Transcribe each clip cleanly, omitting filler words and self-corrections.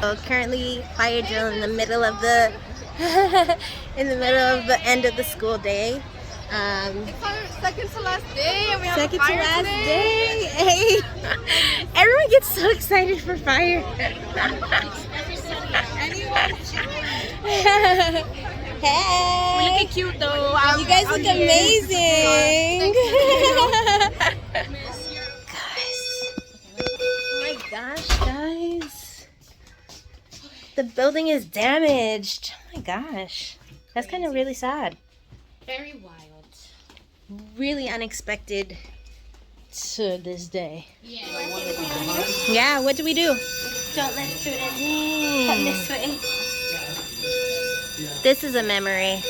So currently fire drill in the middle of the end of the school day. It's our second to last day and we have Second a fire to last today. day. Hey, everyone gets so excited for fire. Hey, We look cute though. you guys look amazing. Oh my gosh, guys. The building is damaged. Oh my gosh. That's kind of really sad. Very wild. Really unexpected to this day. Yeah. Yeah, what do we do? Don't let students come this way. This is a memory.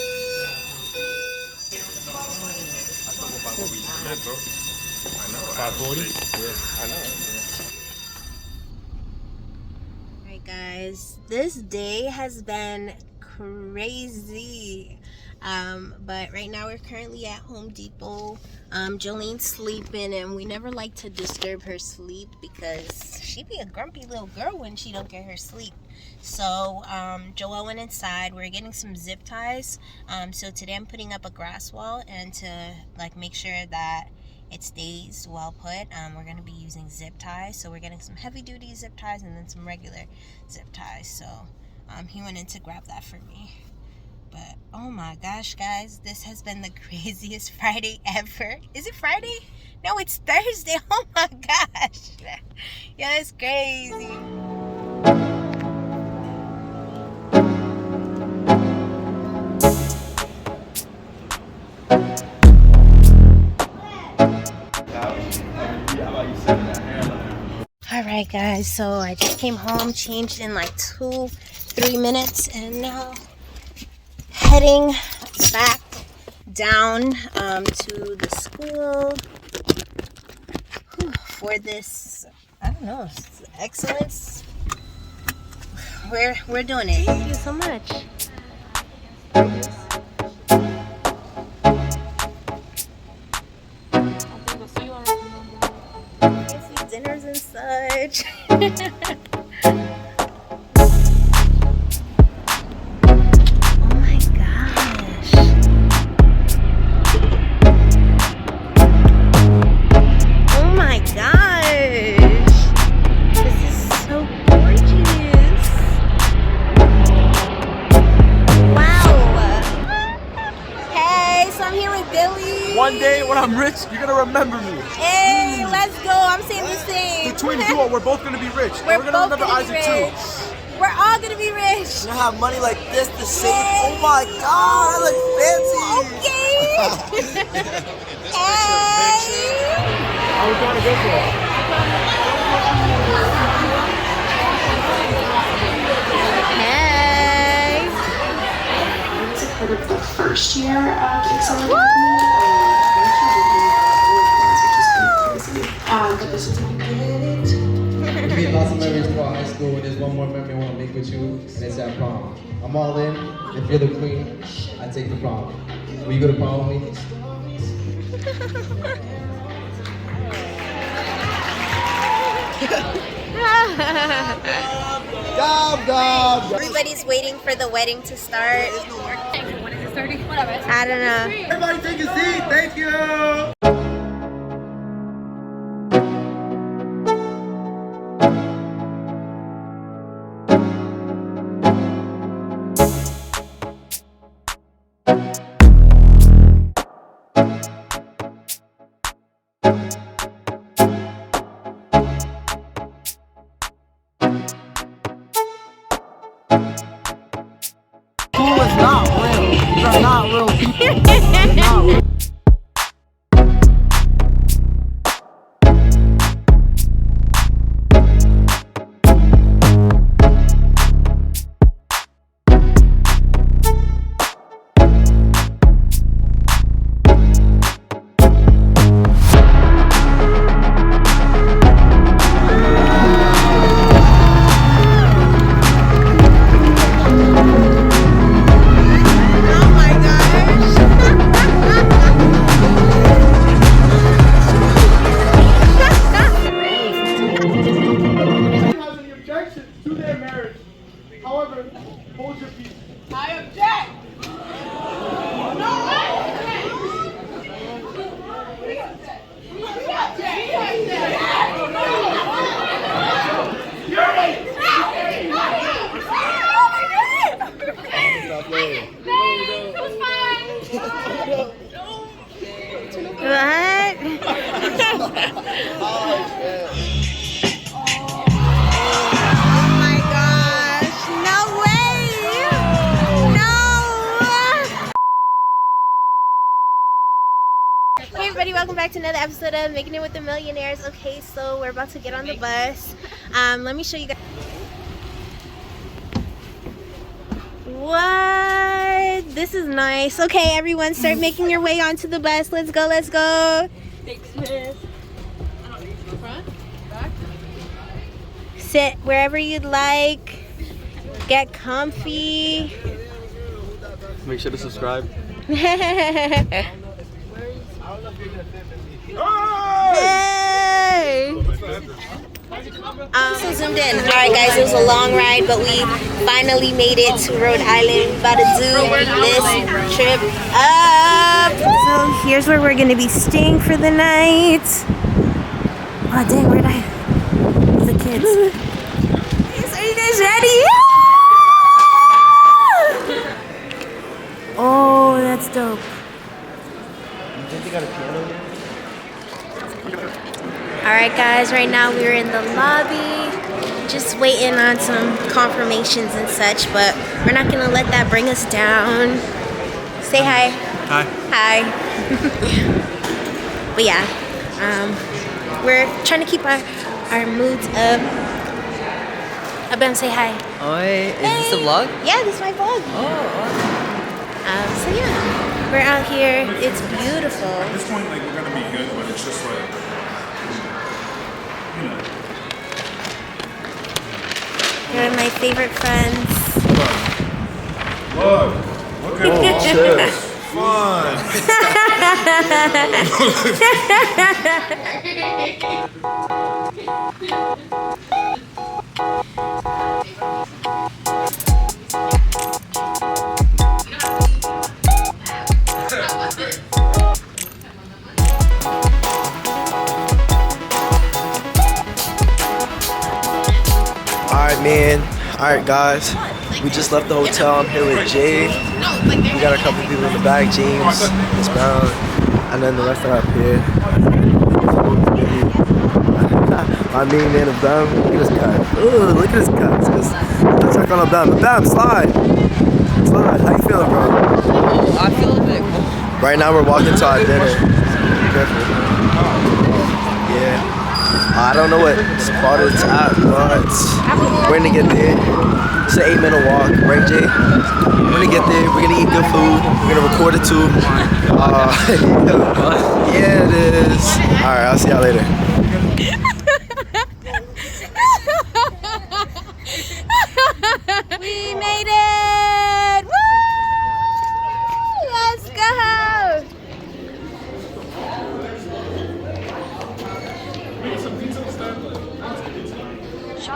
Alright guys, this day has been crazy. But right now we're currently at Home Depot. Jolene's sleeping and we never like to disturb her sleep because she be a grumpy little girl when she don't get her sleep. So Joelle went inside. We're getting some zip ties. So today I'm putting up a grass wall, and to like make sure that it stays well put, we're going to be using zip ties. So we're getting some heavy duty zip ties and then some regular zip ties. So he went in to grab that for me. But oh my gosh, guys, this has been the craziest Friday ever. Is it Friday? No, it's Thursday. Oh my gosh. Yeah, it's crazy. Alright guys, so I just came home, changed in like 2-3 minutes, and now heading back down to the school for this, I don't know, excellence. We're doing it. Thank you so much. Dinners and such. Oh my gosh. Oh my gosh. This is so gorgeous. Wow. Hey, so I'm here with Billy. One day when I'm rich, you're gonna remember me. Hey, let's go. I'm saying the same. Between duo, we're both gonna be rich. We're gonna both remember gonna be Isaac too. rich. We're all gonna be rich. You're gonna have money like this to save. Oh my god, I look fancy. Okay. Hey. I was trying to go for it. Hey. It's part of the first year of Accelerated. But this is We made lots of memories throughout high school, and there's one more memory I want to make with you, and it's at prom. I'm all in. If you're the queen, I take the prom. Will you go to prom with me? Everybody's waiting for the wedding to start. When is it starting? Whatever. I don't know. Everybody take a seat. Thank you. School is not real. These are not real people. It's not real. back to another episode of Making It with the Millionaires. Okay, so we're about to get on the bus. Let me show you guys. What? This is nice. Okay, everyone, start making your way onto the bus. Let's go, let's go. Thanks, miss. Front, back. Sit wherever you'd like. Get comfy. Make sure to subscribe. Hey! So zoomed in. Alright guys, it was a long ride, but we finally made it to Rhode Island. About to do this trip up. So here's where we're gonna be staying for the night. Oh dang, where'd I? The kids. Are you guys ready? Oh, that's dope. You think they got a piano there? Alright guys, right now we're in the lobby, just waiting on some confirmations and such, but we're not gonna let that bring us down. Say hi. Hi. Hi. But yeah, we're trying to keep our moods up. Abem, say hi. Oi, is this a vlog? Yeah, this is my vlog. Oh, So yeah, we're out here. It's beautiful. At this point, like, we're gonna be good, but it's just like, you know. You're my favorite friends. Look at this. Fun. Alright guys, we just left the hotel. I'm here with Jay. We got a couple people in the back, James, Miss Brown, and then the rest are up here. My main man of Bam. Look at his cut. Ooh, look at his cut. Let's check on Bam. Bam, slide. Slide. How you feeling, bro? I feel a bit cold. Right now we're walking to our dinner. Be careful. Yeah. I don't know what spot it's at, but we're gonna get there. It's an 8-minute walk, right, Jay? We're gonna get there. We're gonna eat good food. We're gonna record it too. Yeah, it is. All right, I'll see y'all later. We made it! Woo! Let's go!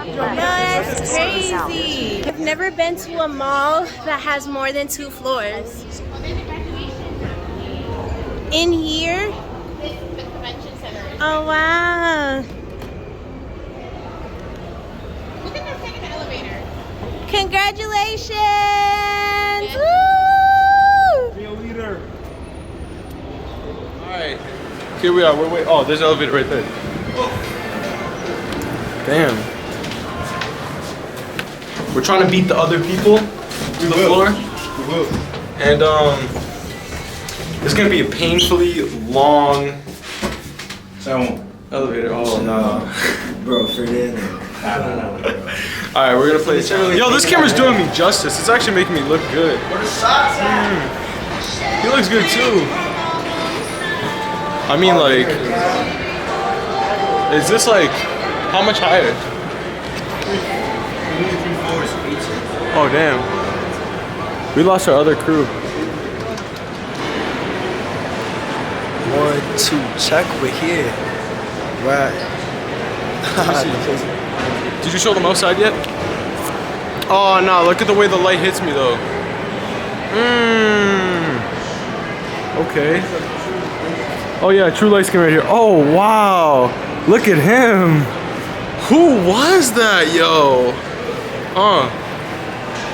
No, that's crazy. I've never been to a mall that has more than 2 floors. In here? The convention center. Oh, wow. Look at this taking the elevator. Congratulations! Woo! Alright, here we are. We're waiting. Oh, there's an elevator right there. Damn. We're trying to beat the other people to the floor. We will. And it's gonna be a painfully long elevator. Oh no. Bro, for then. Alright, we're gonna play this. Yo, this camera's doing me justice. It's actually making me look good. Where the socks at? He looks good too. I mean, like, is this like, how much higher? Oh damn. We lost our other crew. 1, 2, check. We're here. Right. Did you show them outside yet? Oh no, look at the way the light hits me though. Okay. Oh yeah, true light skin right here. Oh wow. Look at him. Who was that, yo?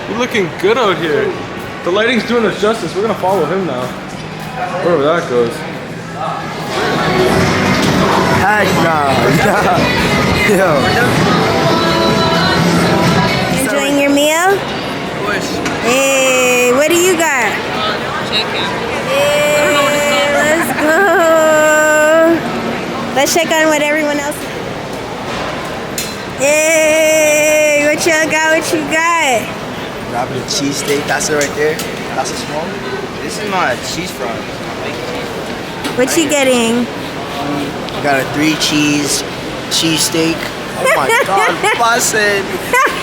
You're looking good out here. The lighting's doing us justice. We're gonna follow him now. Wherever that goes. Heck nah. Yo. Enjoying your meal? Of course. Hey, what do you got? Chicken. Hey, let's go. check on what everyone else. Hey, what you got? What you got? Grabbing a cheesesteak. That's it right there. That's a small. This is my cheese fry. What you getting? Got a 3-cheese cheesesteak. Oh my god, bussin'.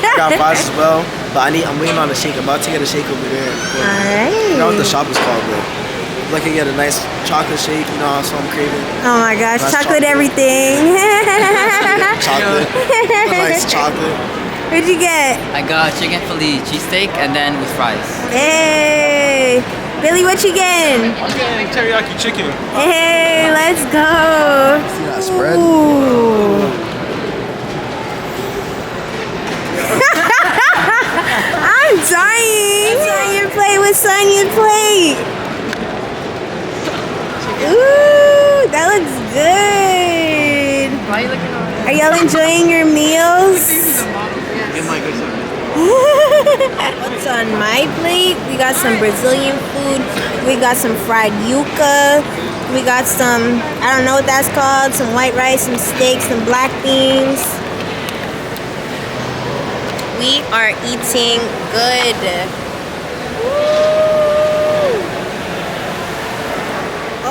I got fries as well, but I'm waiting on a shake. I'm about to get a shake over there. Alright. I don't know what the shop is called, but I'm looking at a nice chocolate shake, you know, so I'm craving. Oh my gosh, Nice chocolate chocolate. everything. Chocolate. A nice chocolate. What'd you get? I got chicken Philly cheesesteak and then with fries. Hey, Billy, what you getting? I'm getting teriyaki chicken. Hey, let's go. See that spread? Ooh. I'm dying. Your plate with Sonia's plate. Ooh, that looks good. Why are you looking over there? Are y'all enjoying your meals? What's on my plate? We got some Brazilian food. We got some fried yuca. We got some, I don't know what that's called, some white rice, some steak, some black beans. We are eating good. Woo! Oh,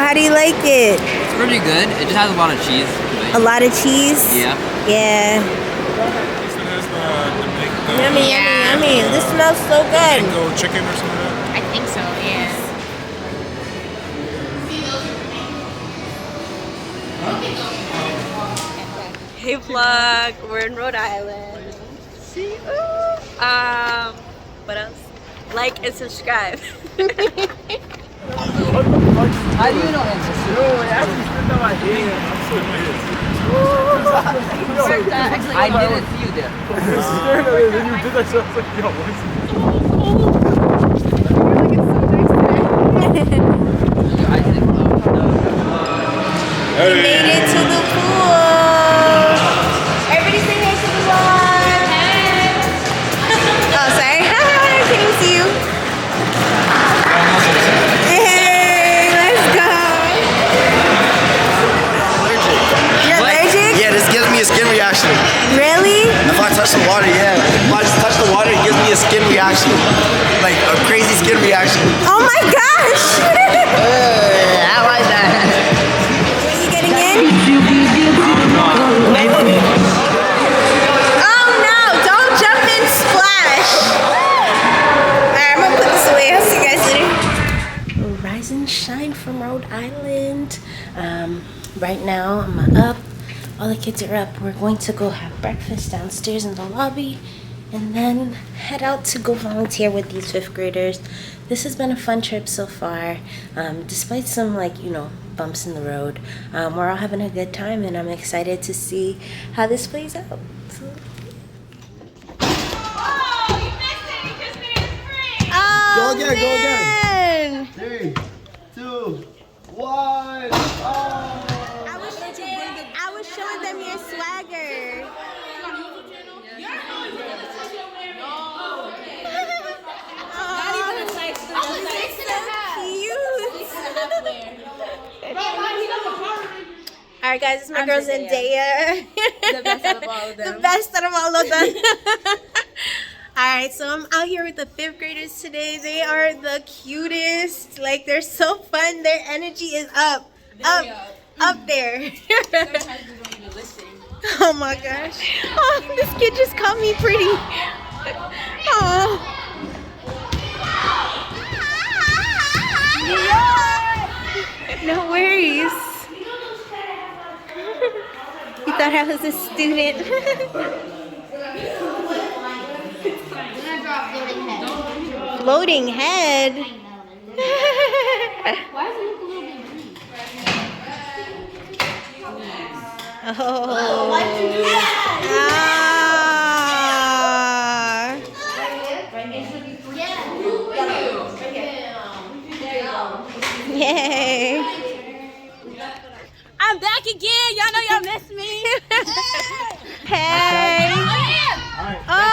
how do you like it? It's pretty good. It just has a lot of cheese. A lot of cheese? Yeah. Yeah. Yummy, yummy, yummy. This smells so good. Mango chicken or something like that? I think so, yeah. Hey vlog, we're in Rhode Island. See? What else? Like and subscribe. How do you know him? I didn't see you there. We made it to the pool. Everybody say hey to the vlog. Hey. Oh, sorry. Hi, can you see you? Hey, let's go. You're allergic? Yeah, this gives me a skin reaction. Really? If I touch the water, yeah. If I just touch the water, it gives me a skin reaction. Like a crazy skin reaction. Oh my gosh. I like that. Are you getting in? Oh no, don't jump in, splash. Alright, I'm gonna put this away. I'll see you guys later. Rise and shine from Rhode Island. Right now I'm up. All the kids are up. We're going to go have breakfast downstairs in the lobby and then head out to go volunteer with these 5th graders. This has been a fun trip so far. Despite some bumps in the road, we're all having a good time and I'm excited to see how this plays out. Oh, Go again, go again. man. 3, 2, 1. I was showing them your swagger. Alright guys, it's my girl Zendaya. The best out of all of them. The best out of all of them. Alright, so I'm out here with the 5th graders today. They are the cutest. Like, they're so fun. Their energy is up there. Oh my gosh. Oh, this kid just called me pretty. Oh. No worries. You thought I was a student. Floating head. Why does it look a little bit green? Oh. Ah. Yay. I'm back again. Y'all know y'all missed me. Hey. Oh.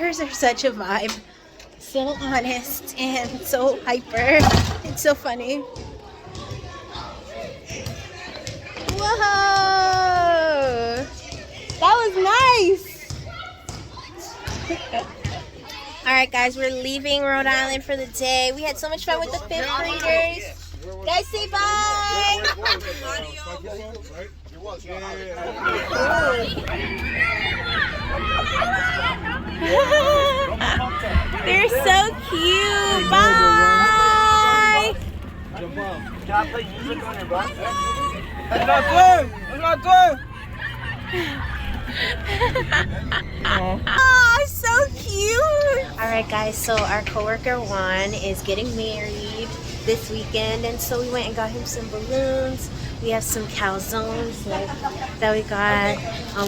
coworkers are such a vibe. So honest and so hyper. It's so funny. Whoa! That was nice! Alright guys, we're leaving Rhode Island for the day. We had so much fun with the 5th graders. Guys, say bye! They're so cute. Bye. Oh, so cute. All right, guys. So our coworker Juan is getting married this weekend, and so we went and got him some balloons. We have some calzones that we got.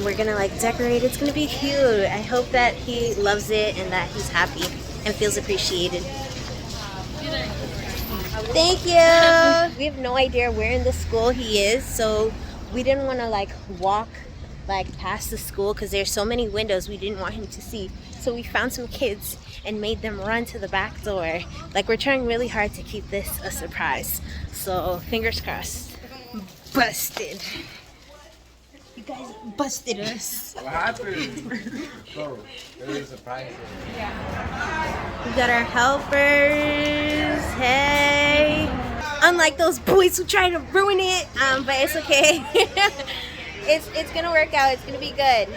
We're gonna decorate. It's gonna be cute. I hope that he loves it and that he's happy and feels appreciated. Thank you. We have no idea where in the school he is, so we didn't want to walk past the school because there's so many windows we didn't want him to see. So we found some kids and made them run to the back door. We're trying really hard to keep this a surprise. So fingers crossed. Busted. You guys busted us. What happened? Bro, it was a surprise. We got our helpers. Hey. Unlike those boys who try to ruin it, but it's okay. It's gonna work out. It's gonna be good.